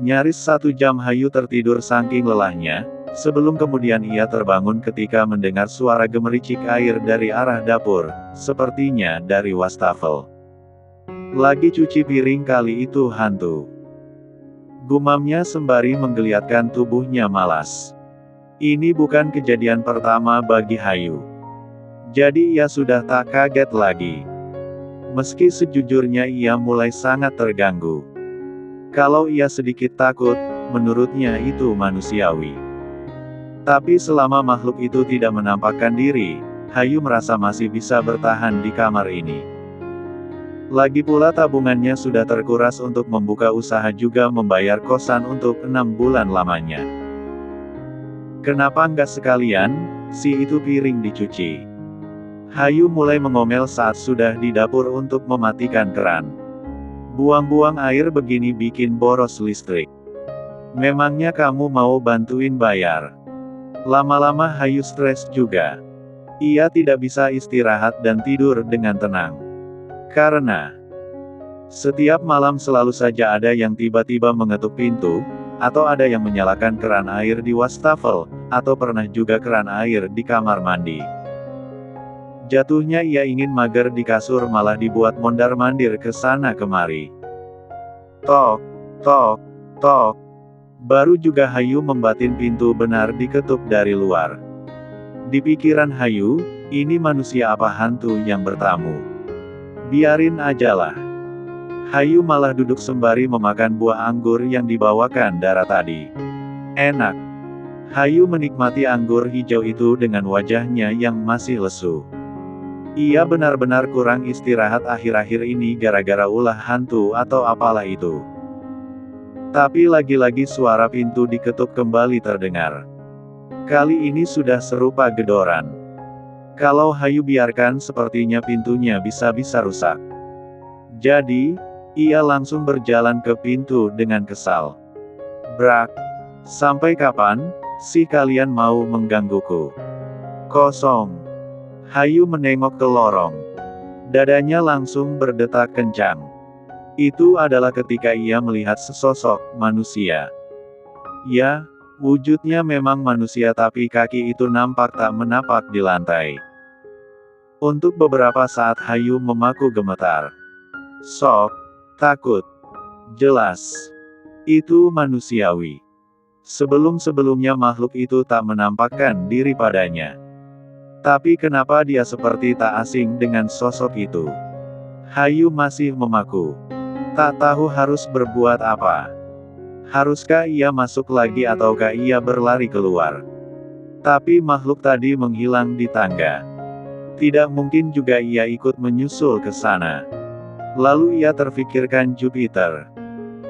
Nyaris 1 jam Hayu tertidur saking lelahnya, sebelum kemudian ia terbangun ketika mendengar suara gemericik air dari arah dapur, sepertinya dari wastafel. Lagi cuci piring kali itu hantu. Gumamnya sembari menggeliatkan tubuhnya malas. Ini bukan kejadian pertama bagi Hayu. Jadi ia sudah tak kaget lagi. Meski sejujurnya ia mulai sangat terganggu. Kalau ia sedikit takut, menurutnya itu manusiawi. Tapi selama makhluk itu tidak menampakkan diri, Hayu merasa masih bisa bertahan di kamar ini. Lagi pula tabungannya sudah terkuras untuk membuka usaha juga membayar kosan untuk 6 bulan lamanya. Kenapa nggak sekalian, si itu piring dicuci? Hayu mulai mengomel saat sudah di dapur untuk mematikan keran. Buang-buang air begini bikin boros listrik. Memangnya kamu mau bantuin bayar? Lama-lama Hayu stres juga. Ia tidak bisa istirahat dan tidur dengan tenang. Karena setiap malam selalu saja ada yang tiba-tiba mengetuk pintu, atau ada yang menyalakan keran air di wastafel, atau pernah juga keran air di kamar mandi. Jatuhnya ia ingin mager di kasur malah dibuat mondar-mandir ke sana kemari. Tok, tok, tok. Baru juga Hayu membatin pintu benar diketuk dari luar. Di pikiran Hayu, ini manusia apa hantu yang bertamu? Biarin ajalah. Hayu malah duduk sembari memakan buah anggur yang dibawakan Dara tadi. Enak. Hayu menikmati anggur hijau itu dengan wajahnya yang masih lesu. Ia benar-benar kurang istirahat akhir-akhir ini gara-gara ulah hantu atau apalah itu. Tapi lagi-lagi suara pintu diketuk kembali terdengar. Kali ini sudah serupa gedoran. Kalau Hayu biarkan sepertinya pintunya bisa-bisa rusak. Jadi, ia langsung berjalan ke pintu dengan kesal. Brak. Sampai kapan sih kalian mau menggangguku? Kosong. Hayu menengok ke lorong. Dadanya langsung berdetak kencang. Itu adalah ketika ia melihat sesosok manusia. Ya, wujudnya memang manusia tapi kaki itu nampak tak menapak di lantai. Untuk beberapa saat Hayu memaku gemetar. Sok, takut. Jelas. Itu manusiawi. Sebelum-sebelumnya makhluk itu tak menampakkan diri padanya. Tapi kenapa dia seperti tak asing dengan sosok itu? Hayu masih memaku. Tak tahu harus berbuat apa. Haruskah ia masuk lagi ataukah ia berlari keluar? Tapi makhluk tadi menghilang di tangga. Tidak mungkin juga ia ikut menyusul ke sana. Lalu ia terfikirkan Jupiter.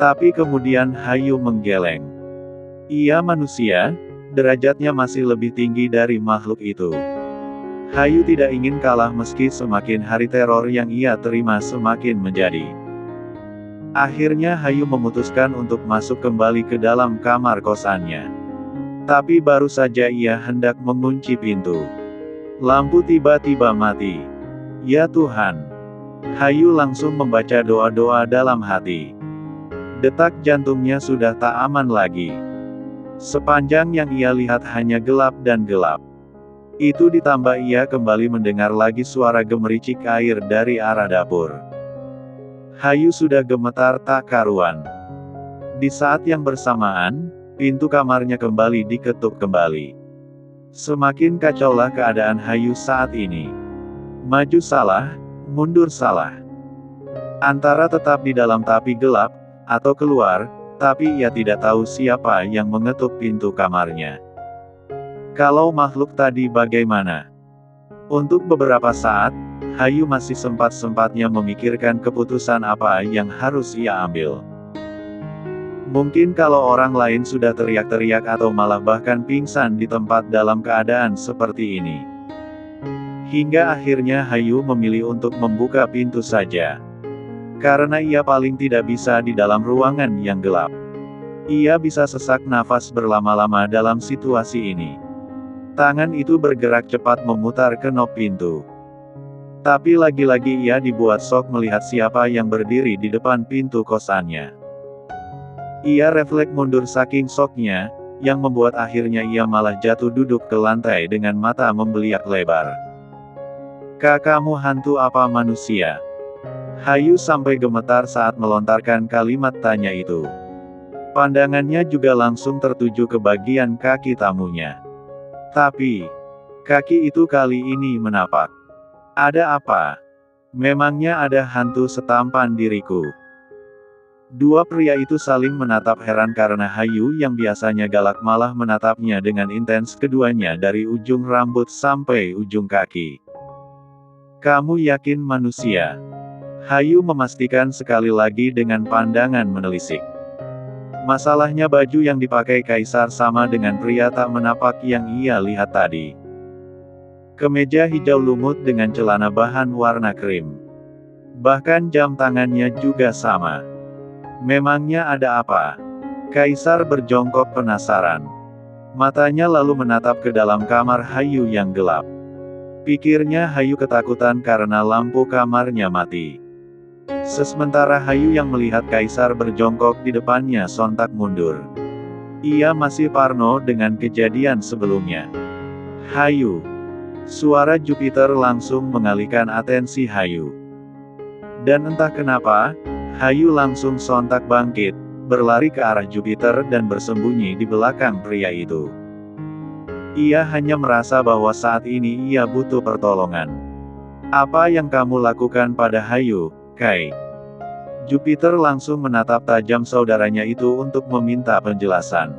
Tapi kemudian Hayu menggeleng. Ia manusia, derajatnya masih lebih tinggi dari makhluk itu. Hayu tidak ingin kalah meski semakin hari teror yang ia terima semakin menjadi. Akhirnya Hayu memutuskan untuk masuk kembali ke dalam kamar kosannya. Tapi baru saja ia hendak mengunci pintu. Lampu tiba-tiba mati. Ya Tuhan. Hayu langsung membaca doa-doa dalam hati. Detak jantungnya sudah tak aman lagi. Sepanjang yang ia lihat hanya gelap dan gelap. Itu ditambah ia kembali mendengar lagi suara gemericik air dari arah dapur. Hayu sudah gemetar tak karuan. Di saat yang bersamaan, pintu kamarnya kembali diketuk kembali. Semakin kacaulah keadaan Hayu saat ini. Maju salah, mundur salah. Antara tetap di dalam tapi gelap, atau keluar, tapi ia tidak tahu siapa yang mengetuk pintu kamarnya. Kalau makhluk tadi bagaimana? Untuk beberapa saat, Hayu masih sempat-sempatnya memikirkan keputusan apa yang harus ia ambil. Mungkin kalau orang lain sudah teriak-teriak atau malah bahkan pingsan di tempat dalam keadaan seperti ini. Hingga akhirnya Hayu memilih untuk membuka pintu saja. Karena ia paling tidak bisa di dalam ruangan yang gelap. Ia bisa sesak nafas berlama-lama dalam situasi ini. Tangan itu bergerak cepat memutar kenop pintu. Tapi lagi-lagi ia dibuat shock melihat siapa yang berdiri di depan pintu kosannya. Ia refleks mundur saking syoknya, yang membuat akhirnya ia malah jatuh duduk ke lantai dengan mata membeliak lebar. Kamu hantu apa manusia? Hayu sampai gemetar saat melontarkan kalimat tanya itu. Pandangannya juga langsung tertuju ke bagian kaki tamunya. Tapi, kaki itu kali ini menapak. Ada apa? Memangnya ada hantu setampan diriku? Dua pria itu saling menatap heran karena Hayu yang biasanya galak malah menatapnya dengan intens, keduanya dari ujung rambut sampai ujung kaki. Kamu yakin manusia? Hayu memastikan sekali lagi dengan pandangan menelisik. Masalahnya baju yang dipakai kaisar sama dengan pria tak menapak yang ia lihat tadi. Kemeja hijau lumut dengan celana bahan warna krim. Bahkan jam tangannya juga sama. Memangnya ada apa? Kaisar berjongkok penasaran. Matanya lalu menatap ke dalam kamar Hayu yang gelap. Pikirnya Hayu ketakutan karena lampu kamarnya mati. Sementara Hayu yang melihat Kaisar berjongkok di depannya sontak mundur. Ia masih parno dengan kejadian sebelumnya. Hayu. Suara Jupiter langsung mengalihkan atensi Hayu. Dan entah kenapa, Hayu langsung sontak bangkit, berlari ke arah Jupiter dan bersembunyi di belakang pria itu. Ia hanya merasa bahwa saat ini ia butuh pertolongan. Apa yang kamu lakukan pada Hayu, Kai? Jupiter langsung menatap tajam saudaranya itu untuk meminta penjelasan.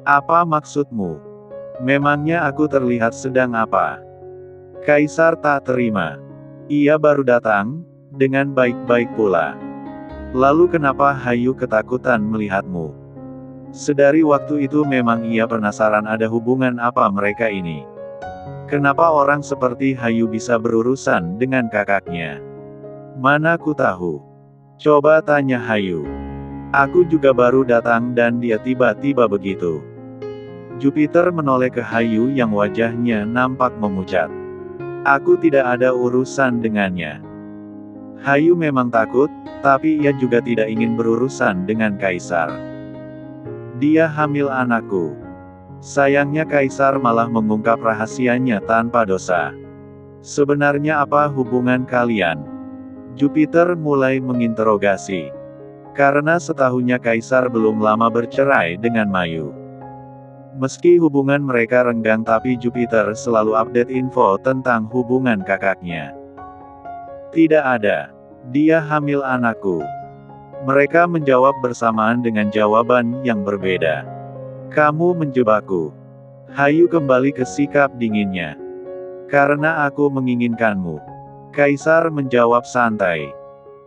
Apa maksudmu? Memangnya aku terlihat sedang apa? Kaisar tak terima. Ia baru datang, dengan baik-baik pula. Lalu kenapa Hayu ketakutan melihatmu? Sedari waktu itu memang ia penasaran ada hubungan apa mereka ini. Kenapa orang seperti Hayu bisa berurusan dengan kakaknya? Mana ku tahu. Coba tanya Hayu. Aku juga baru datang dan dia tiba-tiba begitu. Jupiter menoleh ke Hayu yang wajahnya nampak memucat. Aku tidak ada urusan dengannya. Hayu memang takut, tapi ia juga tidak ingin berurusan dengan Kaisar. Dia hamil anakku. Sayangnya Kaisar malah mengungkap rahasianya tanpa dosa. Sebenarnya apa hubungan kalian? Jupiter mulai menginterogasi. Karena setahunnya Kaisar belum lama bercerai dengan Mayu. Meski hubungan mereka renggang tapi Jupiter selalu update info tentang hubungan kakaknya. Tidak ada. Dia hamil anakku. Mereka menjawab bersamaan dengan jawaban yang berbeda. Kamu menjebakku. Hayu kembali ke sikap dinginnya. Karena aku menginginkanmu. Kaisar menjawab santai.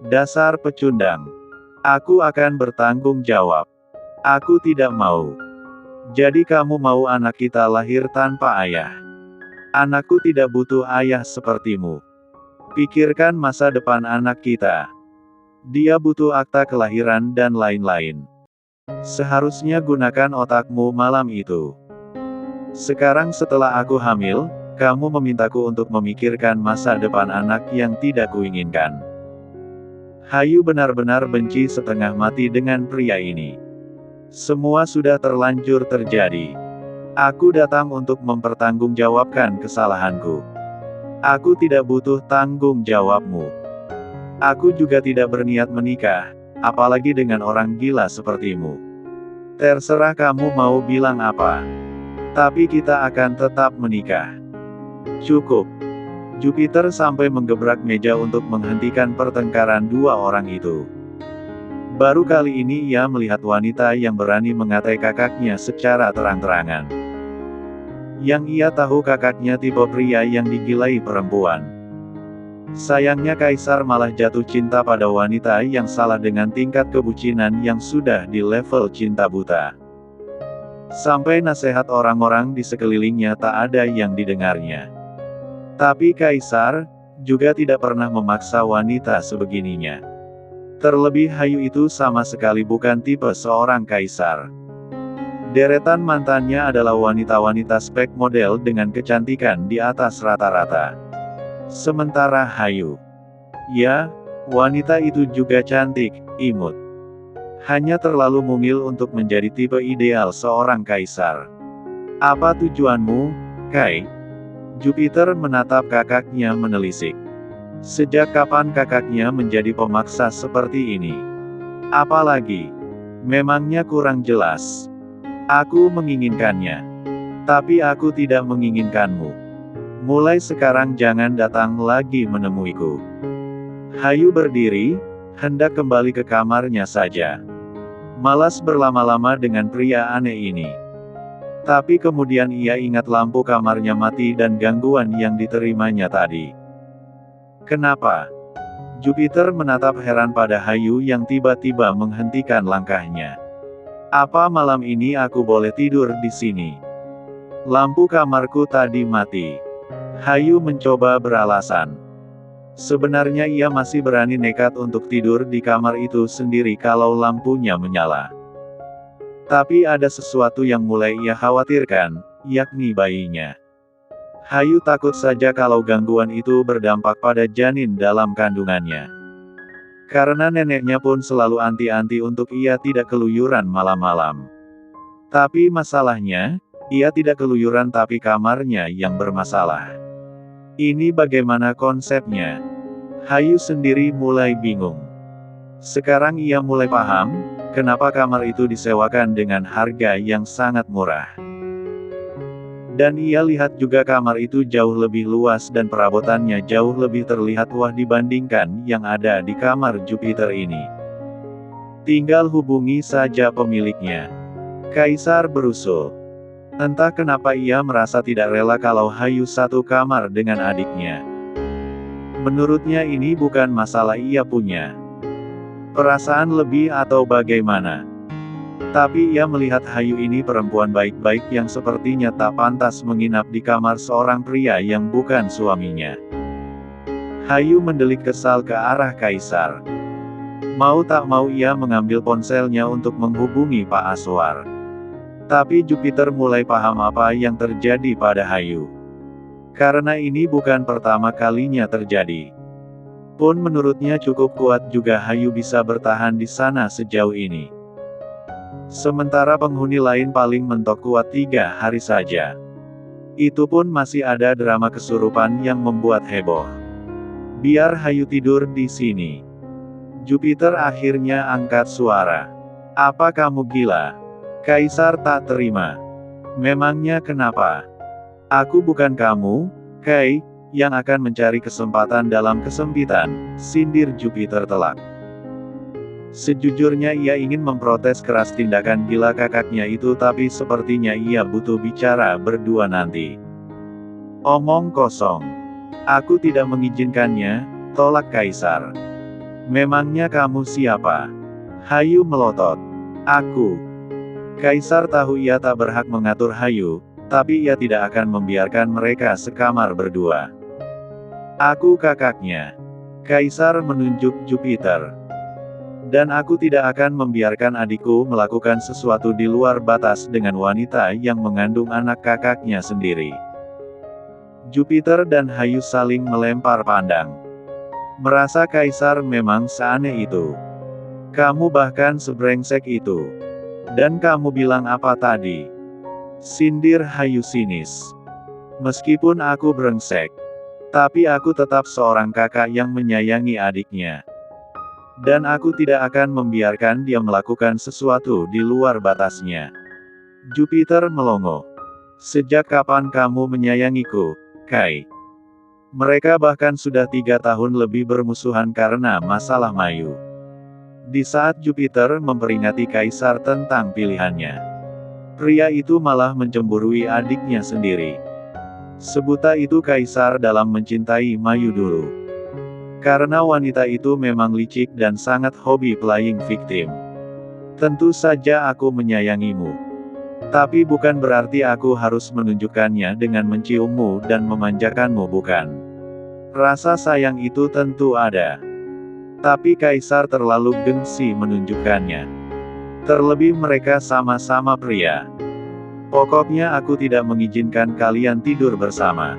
Dasar pecundang. Aku akan bertanggung jawab. Aku tidak mau. Jadi kamu mau anak kita lahir tanpa ayah? Anakku tidak butuh ayah sepertimu. Pikirkan masa depan anak kita. Dia butuh akta kelahiran dan lain-lain. Seharusnya gunakan otakmu malam itu. Sekarang setelah aku hamil, kamu memintaku untuk memikirkan masa depan anak yang tidak kuinginkan. Hayu benar-benar benci setengah mati dengan pria ini. Semua sudah terlanjur terjadi. Aku datang untuk mempertanggungjawabkan kesalahanku. Aku tidak butuh tanggung jawabmu. Aku juga tidak berniat menikah, apalagi dengan orang gila sepertimu. Terserah kamu mau bilang apa. Tapi kita akan tetap menikah. Cukup. Jupiter sampai menggebrak meja untuk menghentikan pertengkaran dua orang itu. Baru kali ini ia melihat wanita yang berani mengatai kakaknya secara terang-terangan. Yang ia tahu kakaknya tipe pria yang digilai perempuan. Sayangnya Kaisar malah jatuh cinta pada wanita yang salah dengan tingkat kebucinan yang sudah di level cinta buta. Sampai nasihat orang-orang di sekelilingnya tak ada yang didengarnya. Tapi Kaisar juga tidak pernah memaksa wanita sebegininya. Terlebih Hayu itu sama sekali bukan tipe seorang kaisar. Deretan mantannya adalah wanita-wanita spek model dengan kecantikan di atas rata-rata. Sementara Hayu, ya, wanita itu juga cantik, imut. Hanya terlalu mungil untuk menjadi tipe ideal seorang kaisar. Apa tujuanmu, Kai? Jupiter menatap kakaknya menelisik. Sejak kapan kakaknya menjadi pemaksa seperti ini? Apalagi, memangnya kurang jelas. Aku menginginkannya. Tapi aku tidak menginginkanmu. Mulai sekarang jangan datang lagi menemuiku. Hayu berdiri, hendak kembali ke kamarnya saja. Malas berlama-lama dengan pria aneh ini. Tapi kemudian ia ingat lampu kamarnya mati dan gangguan yang diterimanya tadi. Kenapa? Jupiter menatap heran pada Hayu yang tiba-tiba menghentikan langkahnya. Apa malam ini aku boleh tidur di sini? Lampu kamarku tadi mati. Hayu mencoba beralasan. Sebenarnya ia masih berani nekat untuk tidur di kamar itu sendiri kalau lampunya menyala. Tapi ada sesuatu yang mulai ia khawatirkan, yakni bayinya. Hayu takut saja kalau gangguan itu berdampak pada janin dalam kandungannya. Karena neneknya pun selalu anti-anti untuk ia tidak keluyuran malam-malam. Tapi masalahnya, ia tidak keluyuran tapi kamarnya yang bermasalah. Ini bagaimana konsepnya? Hayu sendiri mulai bingung. Sekarang ia mulai paham, kenapa kamar itu disewakan dengan harga yang sangat murah. Dan ia lihat juga kamar itu jauh lebih luas dan perabotannya jauh lebih terlihat wah dibandingkan yang ada di kamar Jupiter ini. Tinggal hubungi saja pemiliknya. Kaisar berusul. Entah kenapa ia merasa tidak rela kalau Hayu satu kamar dengan adiknya. Menurutnya ini bukan masalah ia punya perasaan lebih atau bagaimana. Tapi ia melihat Hayu ini perempuan baik-baik yang sepertinya tak pantas menginap di kamar seorang pria yang bukan suaminya. Hayu mendelik kesal ke arah Kaisar. Mau tak mau ia mengambil ponselnya untuk menghubungi Pak Aswar. Tapi Jupiter mulai paham apa yang terjadi pada Hayu. Karena ini bukan pertama kalinya terjadi. Pun menurutnya cukup kuat juga Hayu bisa bertahan di sana sejauh ini. Sementara penghuni lain paling mentok kuat 3 hari saja. Itu pun masih ada drama kesurupan yang membuat heboh. Biar Hayu tidur di sini. Jupiter akhirnya angkat suara. Apa kamu gila? Kaisar tak terima. Memangnya kenapa? Aku bukan kamu, Kai, yang akan mencari kesempatan dalam kesempitan, sindir Jupiter telak. Sejujurnya ia ingin memprotes keras tindakan gila kakaknya itu tapi sepertinya ia butuh bicara berdua nanti. Omong kosong. Aku tidak mengizinkannya, tolak Kaisar. Memangnya kamu siapa? Hayu melotot. Aku. Kaisar tahu ia tak berhak mengatur Hayu, tapi ia tidak akan membiarkan mereka sekamar berdua. Aku kakaknya. Kaisar menunjuk Jupiter. Dan aku tidak akan membiarkan adikku melakukan sesuatu di luar batas dengan wanita yang mengandung anak kakaknya sendiri. Jupiter dan Hayu saling melempar pandang. Merasa Kaisar memang seaneh itu. Kamu bahkan sebrengsek itu. Dan kamu bilang apa tadi? Sindir Hayu sinis. Meskipun aku brengsek, tapi aku tetap seorang kakak yang menyayangi adiknya. Dan aku tidak akan membiarkan dia melakukan sesuatu di luar batasnya. Jupiter melongo. Sejak kapan kamu menyayangiku, Kai? Mereka bahkan sudah 3 tahun lebih bermusuhan karena masalah Mayu. Di saat Jupiter memperingati Kaisar tentang pilihannya, pria itu malah mencemburui adiknya sendiri. Sebuta itu Kaisar dalam mencintai Mayu dulu. Karena wanita itu memang licik dan sangat hobi playing victim. Tentu saja aku menyayangimu. Tapi bukan berarti aku harus menunjukkannya dengan menciummu dan memanjakanmu bukan. Rasa sayang itu tentu ada. Tapi Kaisar terlalu gengsi menunjukkannya. Terlebih mereka sama-sama pria. Pokoknya aku tidak mengizinkan kalian tidur bersama.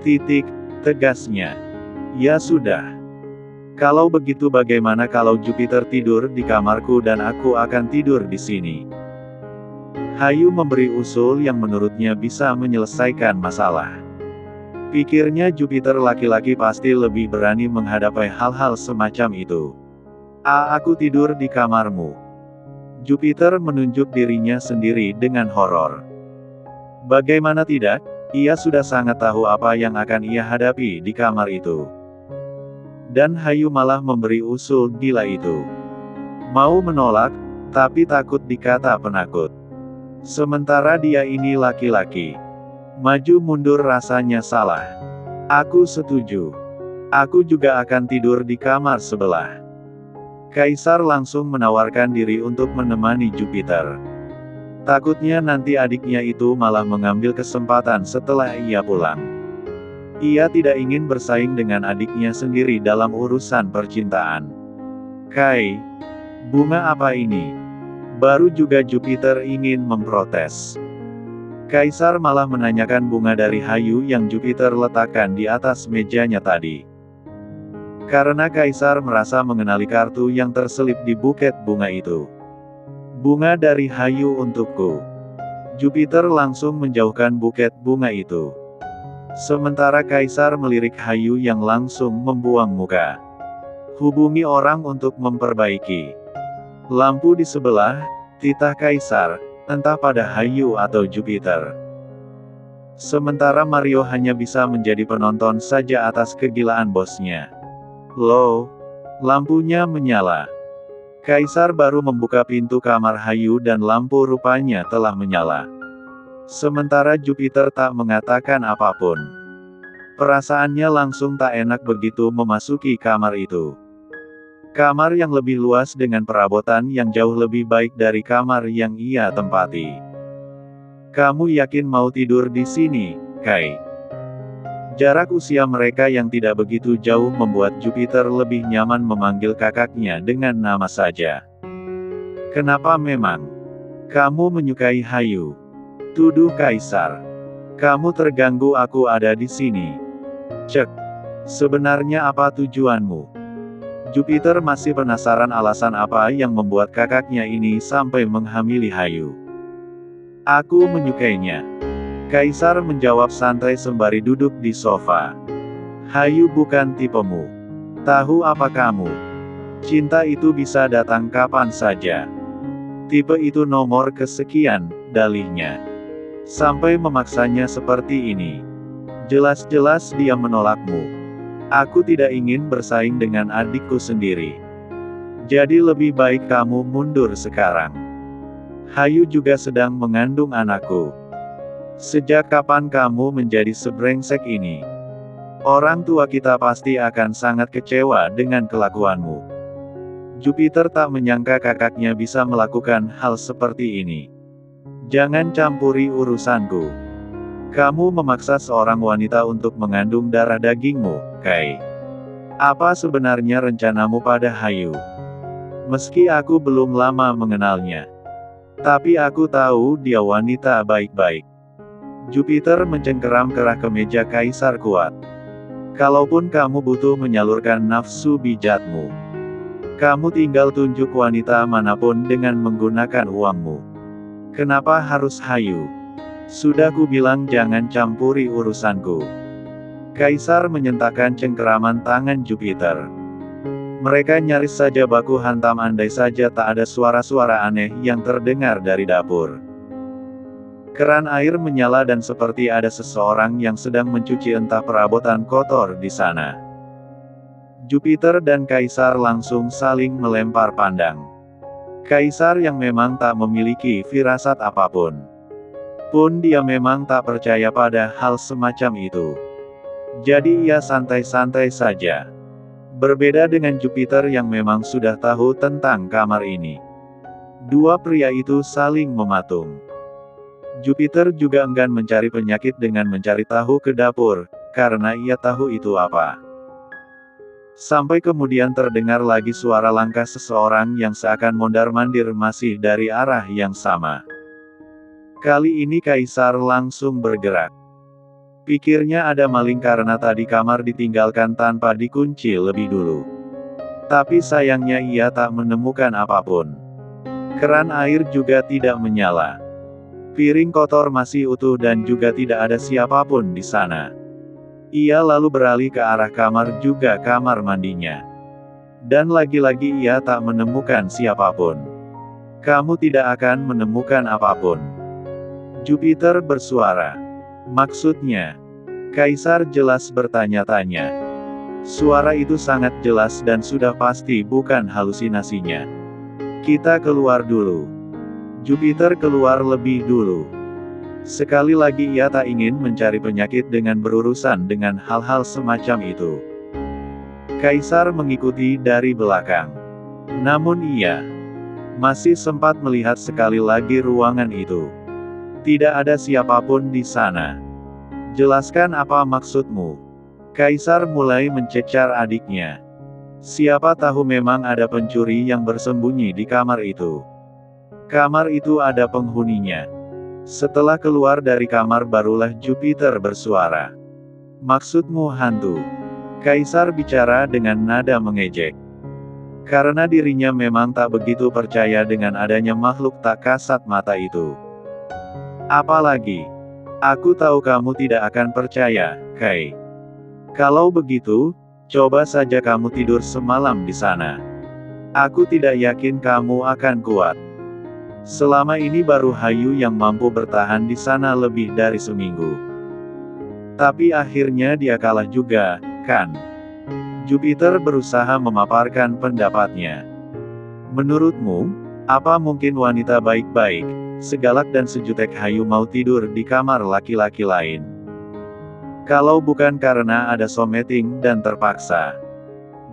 Titik, tegasnya. Ya sudah. Kalau begitu bagaimana kalau Jupiter tidur di kamarku dan aku akan tidur di sini? Hayu memberi usul yang menurutnya bisa menyelesaikan masalah. Pikirnya Jupiter laki-laki pasti lebih berani menghadapi hal-hal semacam itu. Aku tidur di kamarmu. Jupiter menunjuk dirinya sendiri dengan horor. Bagaimana tidak, ia sudah sangat tahu apa yang akan ia hadapi di kamar itu. Dan Hayu malah memberi usul gila itu. Mau menolak, tapi takut dikata penakut. Sementara dia ini laki-laki. Maju mundur rasanya salah. Aku setuju. Aku juga akan tidur di kamar sebelah. Kaisar langsung menawarkan diri untuk menemani Jupiter. Takutnya nanti adiknya itu malah mengambil kesempatan setelah ia pulang. Ia tidak ingin bersaing dengan adiknya sendiri dalam urusan percintaan. Kai, bunga apa ini? Baru juga Jupiter ingin memprotes. Kaisar malah menanyakan bunga dari Hayu yang Jupiter letakkan di atas mejanya tadi. Karena Kaisar merasa mengenali kartu yang terselip di buket bunga itu. Bunga dari Hayu untukku. Jupiter langsung menjauhkan buket bunga itu. Sementara Kaisar melirik Hayu yang langsung membuang muka. Hubungi orang untuk memperbaiki lampu di sebelah, titah Kaisar, entah pada Hayu atau Jupiter. Sementara Mario hanya bisa menjadi penonton saja atas kegilaan bosnya. Loh, lampunya menyala. Kaisar baru membuka pintu kamar Hayu dan lampu rupanya telah menyala. Sementara Jupiter tak mengatakan apapun. Perasaannya langsung tak enak begitu memasuki kamar itu. Kamar yang lebih luas dengan perabotan yang jauh lebih baik dari kamar yang ia tempati. Kamu yakin mau tidur di sini, Kai? Jarak usia mereka yang tidak begitu jauh membuat Jupiter lebih nyaman memanggil kakaknya dengan nama saja. Kenapa memang? Kamu menyukai Hayu? Tuduh Kaisar. Kamu terganggu aku ada di sini. Cek. Sebenarnya apa tujuanmu? Jupiter masih penasaran alasan apa yang membuat kakaknya ini sampai menghamili Hayu. Aku menyukainya. Kaisar menjawab santai sembari duduk di sofa. Hayu bukan tipemu. Tahu apa kamu? Cinta itu bisa datang kapan saja. Tipe itu nomor kesekian, dalihnya. Sampai memaksanya seperti ini. Jelas-jelas dia menolakmu. Aku tidak ingin bersaing dengan adikku sendiri. Jadi lebih baik kamu mundur sekarang. Hayu juga sedang mengandung anakku. Sejak kapan kamu menjadi sebrengsek ini? Orang tua kita pasti akan sangat kecewa dengan kelakuanmu. Jupiter tak menyangka kakaknya bisa melakukan hal seperti ini. Jangan campuri urusanku. Kamu memaksa seorang wanita untuk mengandung darah dagingmu, Kai. Apa sebenarnya rencanamu pada Hayu? Meski aku belum lama mengenalnya. Tapi aku tahu dia wanita baik-baik. Jupiter mencengkeram kerah kemeja Kaisar kuat. Kalaupun kamu butuh menyalurkan nafsu bijatmu, kamu tinggal tunjuk wanita manapun dengan menggunakan uangmu. Kenapa harus Hayu? Sudah ku bilang jangan campuri urusanku. Kaisar menyentakkan cengkeraman tangan Jupiter. Mereka nyaris saja baku hantam andai saja tak ada suara-suara aneh yang terdengar dari dapur. Keran air menyala dan seperti ada seseorang yang sedang mencuci entah perabotan kotor di sana. Jupiter dan Kaisar langsung saling melempar pandang. Kaisar yang memang tak memiliki firasat apapun. Pun dia memang tak percaya pada hal semacam itu. Jadi ia santai-santai saja. Berbeda dengan Jupiter yang memang sudah tahu tentang kamar ini. Dua pria itu saling mematung. Jupiter juga enggan mencari penyakit dengan mencari tahu ke dapur, karena ia tahu itu apa. Sampai kemudian terdengar lagi suara langkah seseorang yang seakan mondar-mandir masih dari arah yang sama. Kali ini Kaisar langsung bergerak. Pikirnya ada maling karena tadi kamar ditinggalkan tanpa dikunci lebih dulu. Tapi sayangnya ia tak menemukan apapun. Keran air juga tidak menyala. Piring kotor masih utuh dan juga tidak ada siapapun di sana. Ia lalu beralih ke arah kamar, juga kamar mandinya. Dan lagi-lagi ia tak menemukan siapapun. Kamu tidak akan menemukan apapun. Jupiter bersuara. Maksudnya? Kaisar jelas bertanya-tanya. Suara itu sangat jelas dan sudah pasti bukan halusinasinya. Kita keluar dulu. Jupiter keluar lebih dulu. Sekali lagi ia tak ingin mencari penyakit dengan berurusan dengan hal-hal semacam itu. Kaisar mengikuti dari belakang. Namun ia masih sempat melihat sekali lagi ruangan itu. Tidak ada siapapun di sana. Jelaskan apa maksudmu? Kaisar mulai mencecar adiknya. Siapa tahu memang ada pencuri yang bersembunyi di kamar itu. Kamar itu ada penghuninya. Setelah keluar dari kamar barulah Jupiter bersuara. Maksudmu hantu? Kaisar bicara dengan nada mengejek. Karena dirinya memang tak begitu percaya dengan adanya makhluk tak kasat mata itu. Apalagi, aku tahu kamu tidak akan percaya, Kai. Kalau begitu, coba saja kamu tidur semalam di sana. Aku tidak yakin kamu akan kuat. Selama ini baru Hayu yang mampu bertahan di sana lebih dari seminggu. Tapi akhirnya dia kalah juga, kan? Jupiter berusaha memaparkan pendapatnya. Menurutmu, apa mungkin wanita baik-baik, segalak dan sejutek Hayu mau tidur di kamar laki-laki lain? Kalau bukan karena ada someting dan terpaksa.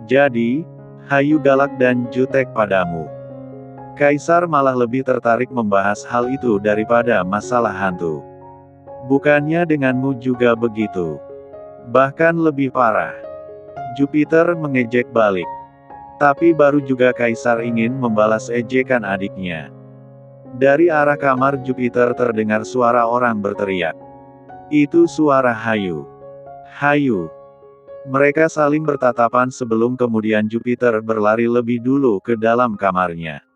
Jadi, Hayu galak dan jutek padamu. Kaisar malah lebih tertarik membahas hal itu daripada masalah hantu. Bukannya denganmu juga begitu? Bahkan lebih parah. Jupiter mengejek balik. Tapi baru juga Kaisar ingin membalas ejekan adiknya. Dari arah kamar Jupiter terdengar suara orang berteriak. Itu suara Hayu. Hayu. Mereka saling bertatapan sebelum kemudian Jupiter berlari lebih dulu ke dalam kamarnya.